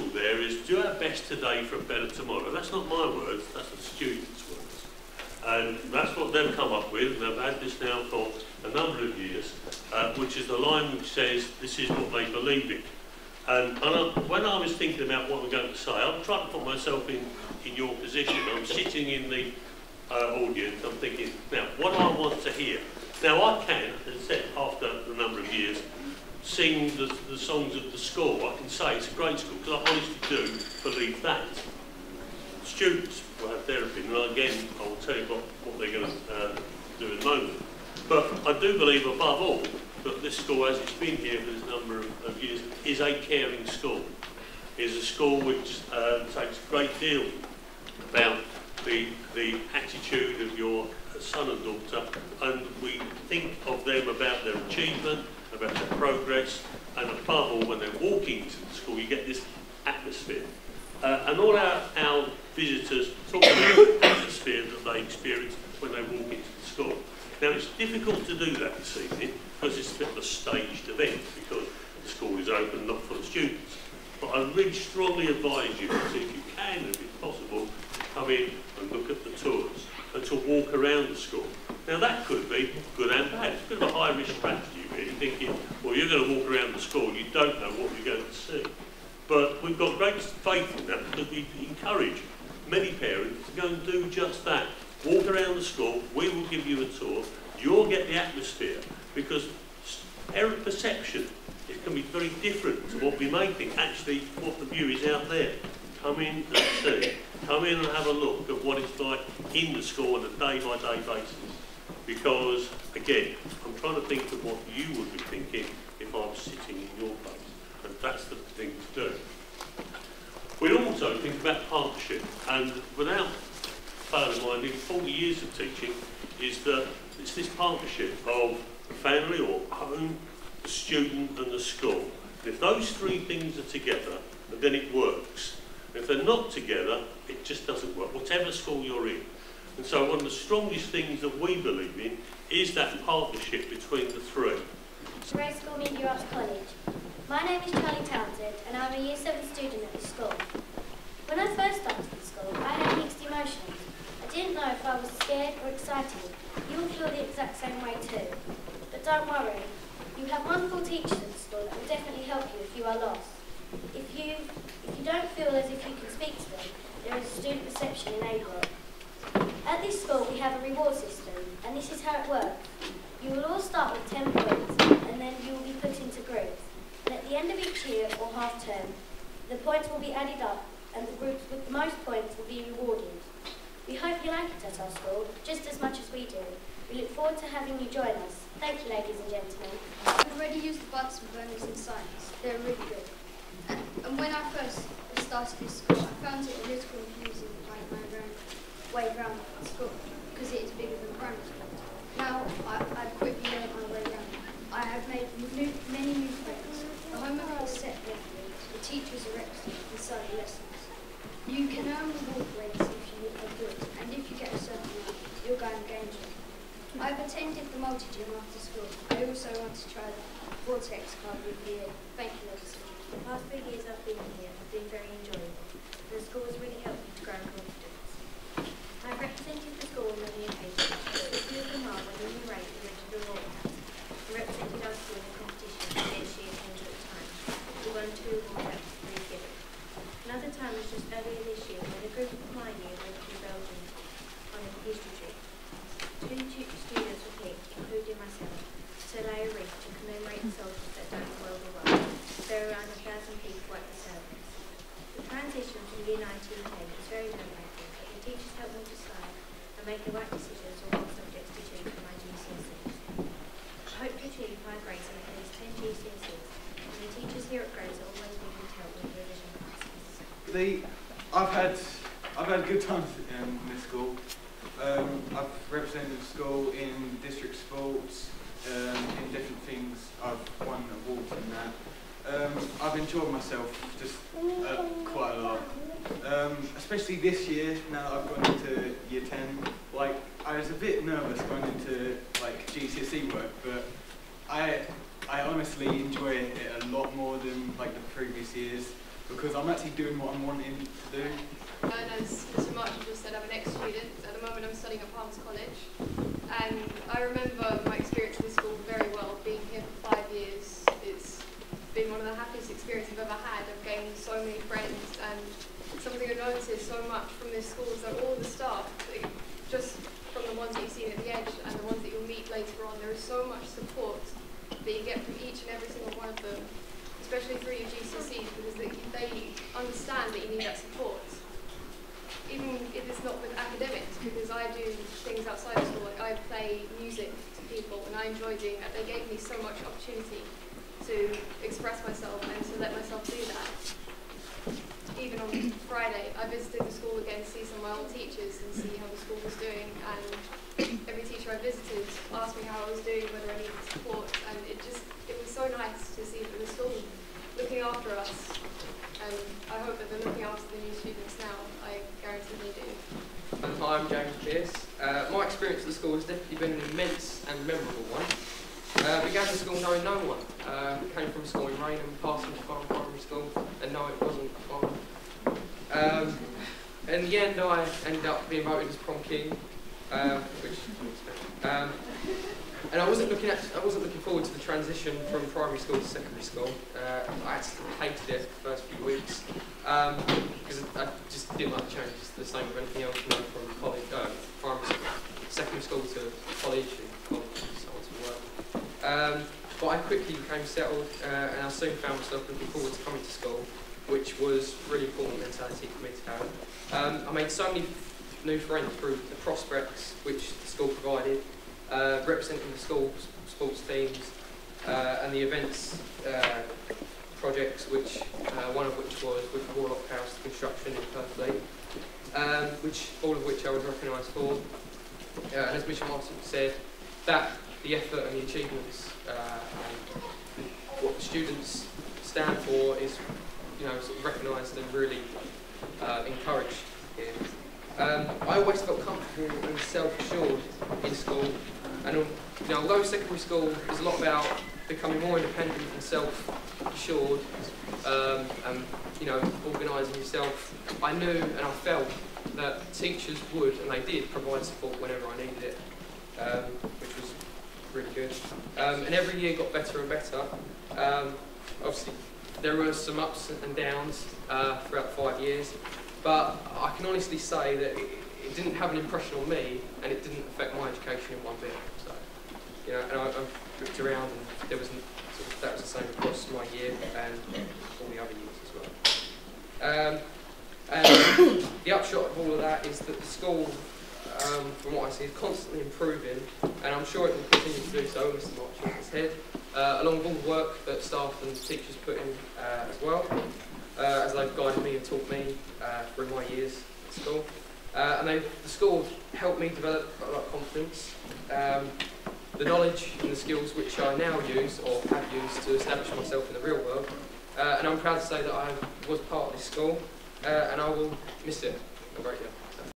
there is do our best today for a better tomorrow. That's not my words, that's the students' words. And that's what they've come up with, and they've had this now for a number of years, which is the line which says this is what they believe in. And when I was thinking about what I'm going to say, I'm trying to put myself in your position. I'm sitting in the audience, I'm thinking, now, what do I want to hear? Now, I can, as I said, after a number of years, sing the songs of the school. I can say it's a great school, because I honestly do believe that. Students will have their opinion, and again, I will tell you what they're going to do in a moment. But I do believe, above all, that this school, as it's been here for this number of years, is a caring school. Is a school which takes a great deal about the attitude of your son and daughter, and we think of them about their achievement, about their progress, and above all, when they're walking into the school, you get this atmosphere. And all our visitors talk about the atmosphere that they experience when they walk into the school. Now, it's difficult to do that this evening because it's a bit of a staged event, because the school is open, not for the students. But I really strongly advise you, if you can, if it's possible, to come in and look at the tours and to walk around the school. Now, that could be good and bad. It's a bit of a high-risk strategy, really, thinking, well, you're going to walk around the school, you don't know what you're going to see. But we've got great faith in that, because we encourage many parents to go and do just that. Walk around the school, we will give you a tour, you'll get the atmosphere, because parent perception, it can be very different to what we may think. Actually, what the view is out there. Come in and see. Come in and have a look at what it's like in the school on a day-by-day basis. Because, again, I'm trying to think of what you would be thinking if I was sitting in your place. And that's the thing to do. We also think about partnership. And without failing in mind, in 40 years of teaching, is that it's this partnership of the family or home, the student and the school. And if those three things are together, then it works. If they're not together, it just doesn't work, whatever school you're in. And so one of the strongest things that we believe in is that partnership between the three. Ray School Media Arts College. My name is Charlie Townsend and I'm a Year 7 student at this school. When I first started at school, I had mixed emotions. I didn't know if I was scared or excited. You will feel the exact same way too. But don't worry, you have wonderful teachers at the school that will definitely help you if you are lost. If you don't feel as if you can speak to them, there is a student reception in April. At this school we have a reward system, and this is how it works. You will all start with 10 points, and then you will be put into groups. And at the end of each year or half term, the points will be added up, and the groups with the most points will be rewarded. We hope you like it at our school, just as much as we do. We look forward to having you join us. Thank you, ladies and gentlemen. I've already used the Bunsen burners in science. They're really good. And when I first started this school, I found it a little confusing to find my way around the school, because it is bigger than primary school. Now, I've quickly learned my way around. I have made many new friends. The homework is set regularly. The teachers are excellent in study lessons. You can earn reward grades if you are good, and if you get a certain amount, you'll go and gain them. I've attended the multi-gym after school. I also want to try the Vortex card with the year. Thank you, ladies. The past 3 years I've been here have been very enjoyable. The school has really helped me to grow in confidence. I've represented the school on many occasions. A few of them are when in the race we went to the Royal House. We represented our school in a competition against she attended at the time. We won 2 awards out of 3 given. Another time was just earlier this year when a group of my year went to Belgium on a history trip. 2 students were picked, including myself, to lay a wreath to commemorate the soldiers that died in World War I. There were around 1,000 people at the service. The transition from year 9 to year 10 was very nerve-wracking, but the teachers helped me decide and make the right decisions on what subjects to choose for my GCSEs. I hope to achieve high grades in at least 10 GCSEs, and the teachers here at Grays are always willing to help with revision classes. I've had good times in this school. I've represented the school in district sports, in different things. I've won awards in that. I've enjoyed myself just quite a lot. Especially this year, now that I've gone into year 10. Like, I was a bit nervous going into like GCSE work, but I honestly enjoy it a lot more than like the previous years. because I'm actually doing what I'm wanting to do. And as Mr. Martin just said, I'm an ex-student. At the moment I'm studying at Palms College. And I remember my experience in this school very well, being here for 5 years. It's been one of the happiest experiences I've ever had. I've gained so many friends, and something I've noticed so much from this school is that all the staff, just from the ones that you've seen at the edge and the ones that you'll meet later on, there is so much support that you get from each and every single one of them, especially through your GCSEs, because they understand that you need that support. Even if it's not with academics, because I do things outside of school, like I play music to people and I enjoy doing that. They gave me so much opportunity to express myself and to let myself do that. Even on Friday, I visited the school again to see some of my old teachers and see how the school was doing, and every teacher I visited asked me how I was doing, whether I needed support, and it was so nice to see that the school looking after us, and I hope that they're looking after the new students now. I guarantee they do. Hi, I'm James Pearce. My experience at the school has definitely been an immense and memorable one. I began the school knowing no one. Came from a school in Rainham, passing to Farm Primary School, and no, it wasn't fun. In the end, I ended up being voted as prom king, and I wasn't looking forward to the transition from primary school to secondary school. I actually hated it the first few weeks because I just didn't like the change. It's the same with anything else, you know, from college, primary school, secondary school to college and so on to work. But I quickly became settled, and I soon found myself looking forward to coming to school, which was really important mentality for me to have. I made so many new friends through the prospects which the school provided, representing the school's sports teams and the events projects, which one of which was with Warlock House Construction in Purfleet, all of which I was recognised for. And as Mr. Martin said, that the effort and the achievements and what the students stand for is, you know, sort of recognised and really encouraged here. I always felt comfortable and self-assured in school, and you know, although secondary school is a lot about becoming more independent and self-assured, and you know, organising yourself, I knew and I felt that teachers would, and they did, provide support whenever I needed it, which was really good. And every year got better and better. Obviously, there were some ups and downs throughout 5 years, but I can honestly say that it didn't have an impression on me, and it didn't affect my education in one bit. So, you know, and I looked around, and there was that was the same across my year and all the other years as well. And the upshot of all of that is that the school, from what I see, is constantly improving, and I'm sure it will continue to do so, Mr. March has said, along with all the work that staff and teachers put in as well, as they've guided me and taught me through my years at school. And the school helped me develop a lot of confidence, the knowledge and the skills which I now use, or have used, to establish myself in the real world. And I'm proud to say that I was part of this school, and I will miss it a great deal.